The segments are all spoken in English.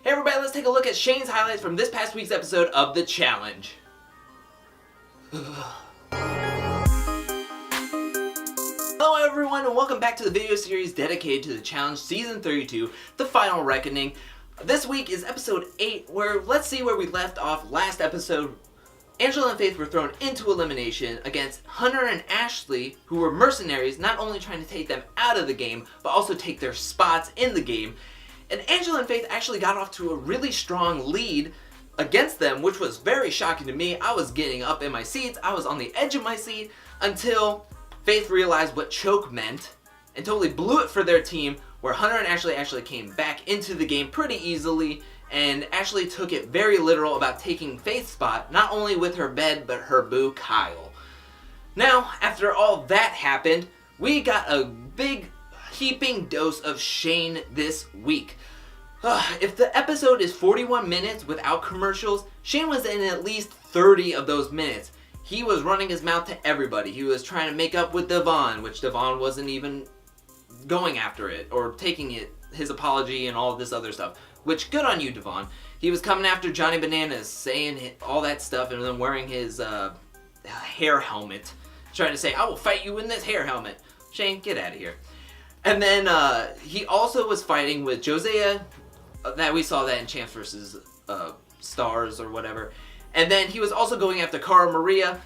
Hey everybody, let's take a look at Shane's highlights from this past week's episode of The Challenge. Hello everyone and welcome back to the video series dedicated to The Challenge Season 32, The Final Reckoning. This week is episode 8, where let's see where we left off last episode. Angela and Faith were thrown into elimination against Hunter and Ashley, who were mercenaries, not only trying to take them out of the game, but also take their spots in the game. And Angela and Faith actually got off to a really strong lead against them, which was very shocking to me. I was getting up in my seats, I was on the edge of my seat, until Faith realized what choke meant, and totally blew it for their team, where Hunter and Ashley actually came back into the game pretty easily, and Ashley took it very literal about taking Faith's spot, not only with her bed, but her boo Kyle. Now, after all that happened, we got a big heaping dose of Shane this week. If the episode is 41 minutes without commercials, Shane was in at least 30 of those minutes. He was running his mouth to everybody. He was trying to make up with Devon, which Devon wasn't even going after it or taking it, his apology and all of this other stuff. Which, good on you, Devon. He was coming after Johnny Bananas, saying all that stuff, and then wearing his hair helmet, trying to say, "I will fight you in this hair helmet." Shane, get out of here. And then he also was fighting with Jozea, that we saw that in Champs vs. Stars or whatever. And then he was also going after Cara Maria.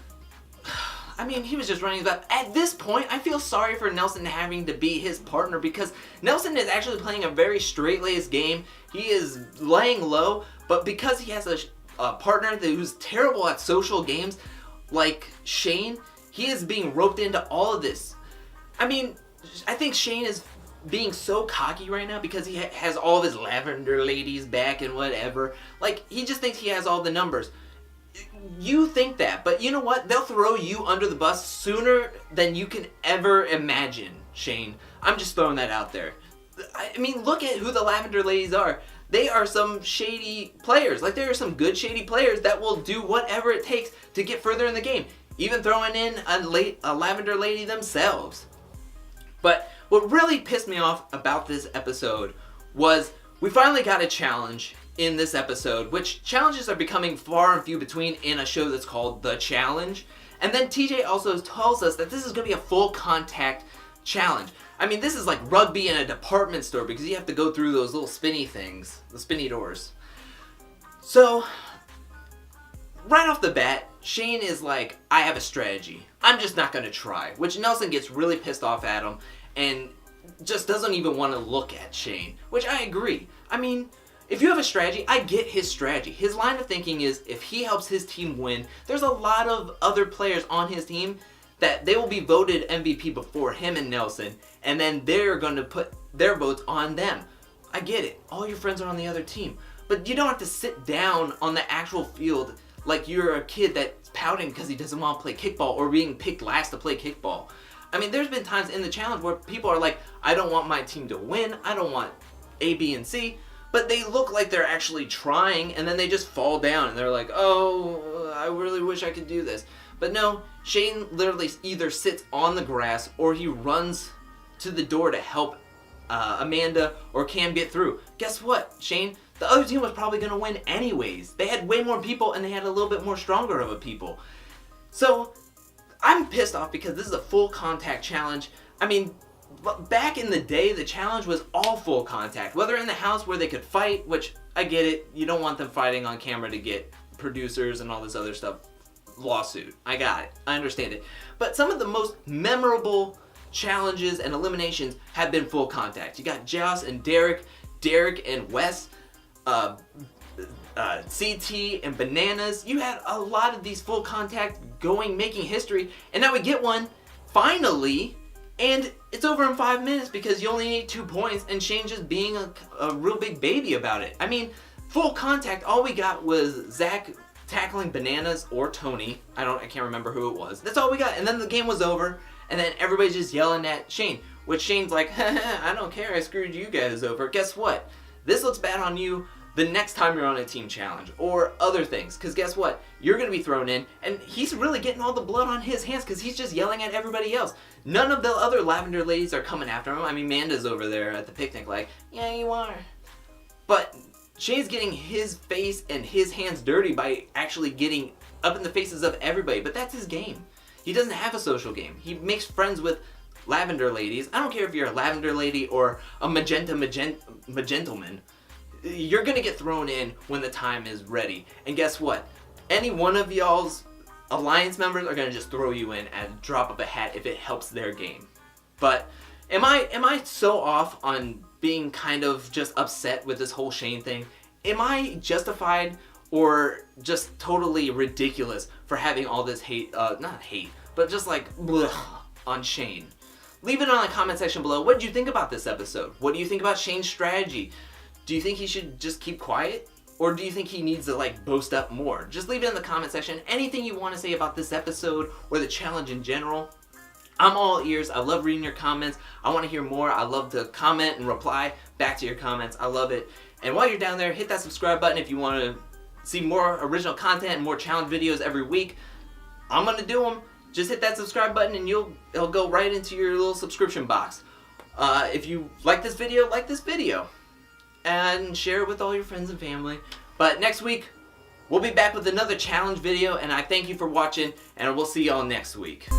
I mean, he was just running his mouth. At this point, I feel sorry for Nelson having to be his partner, because Nelson is actually playing a very straight-laced game. He is laying low, but because he has a partner who's terrible at social games, like Shane, he is being roped into all of this. I mean, I think Shane is being so cocky right now because he has all of his Lavender Ladies back and whatever. Like, he just thinks he has all the numbers. You think that, but you know what? They'll throw you under the bus sooner than you can ever imagine, Shane. I'm just throwing that out there. I mean, look at who the Lavender Ladies are. They are some shady players. Like, there are some good shady players that will do whatever it takes to get further in the game. Even throwing in a Lavender Lady themselves. But what really pissed me off about this episode was we finally got a challenge in this episode, which challenges are becoming far and few between in a show that's called The Challenge. And then TJ also tells us that this is going to be a full contact challenge. I mean, this is like rugby in a department store, because you have to go through those little spinny things, the spinny doors. So, right off the bat, Shane is like, I have a strategy. I'm just not going to try. Which Nelson gets really pissed off at him and just doesn't even want to look at Shane. Which I agree. I mean, if you have a strategy, I get his strategy. His line of thinking is, if he helps his team win, there's a lot of other players on his team that they will be voted MVP before him and Nelson, and then they're going to put their votes on them. I get it. All your friends are on the other team. But you don't have to sit down on the actual field like you're a kid that's pouting because he doesn't want to play kickball or being picked last to play kickball. I mean, there's been times in the challenge where people are like, I don't want my team to win. I don't want A, B, and C. But they look like they're actually trying, and then they just fall down, and they're like, oh, I really wish I could do this. But no, Shane literally either sits on the grass, or he runs to the door to help Amanda or Cam get through. Guess what, Shane? The other team was probably going to win anyways. They had way more people, and they had a little bit more stronger of a people. So, I'm pissed off because this is a full contact challenge. I mean, back in the day, the challenge was all full contact. Whether in the house where they could fight, which I get it. You don't want them fighting on camera to get producers and all this other stuff. Lawsuit. I got it. I understand it. But some of the most memorable challenges and eliminations have been full contact. You got Joss and Derek and Wes, CT and Bananas. You had a lot of these full contact going, making history. And now we get one, finally. And it's over in 5 minutes because you only need 2 points, and Shane just being a real big baby about it. I mean, full contact, all we got was Zach tackling Bananas or Tony. I can't remember who it was. That's all we got. And then the game was over, and then everybody's just yelling at Shane, which Shane's like, I don't care, I screwed you guys over. Guess what? This looks bad on you the next time you're on a team challenge or other things, because guess what? You're going to be thrown in, and he's really getting all the blood on his hands because he's just yelling at everybody else. None of the other Lavender Ladies are coming after him. I mean, Amanda's over there at the picnic like, yeah, you are. But Shane's getting his face and his hands dirty by actually getting up in the faces of everybody, but that's his game. He doesn't have a social game. He makes friends with Lavender Ladies. I don't care if you're a Lavender Lady or a Magentleman. You're gonna get thrown in when the time is ready. And guess what? Any one of y'all's alliance members are gonna just throw you in at a drop of a hat if it helps their game. But am I so off on being kind of just upset with this whole Shane thing? Am I justified or just totally ridiculous for having all this hate, not hate, but just like blech on Shane? Leave it on the comment section below. What did you think about this episode? What do you think about Shane's strategy? Do you think he should just keep quiet? Or do you think he needs to like boast up more? Just leave it in the comment section. Anything you want to say about this episode or the challenge in general. I'm all ears. I love reading your comments. I want to hear more. I love to comment and reply back to your comments. I love it. And while you're down there, hit that subscribe button if you want to see more original content and more challenge videos every week. I'm going to do them. Just hit that subscribe button and it'll go right into your little subscription box. If you like this video. And share it with all your friends and family. But next week, we'll be back with another challenge video, and I thank you for watching, and we'll see y'all next week.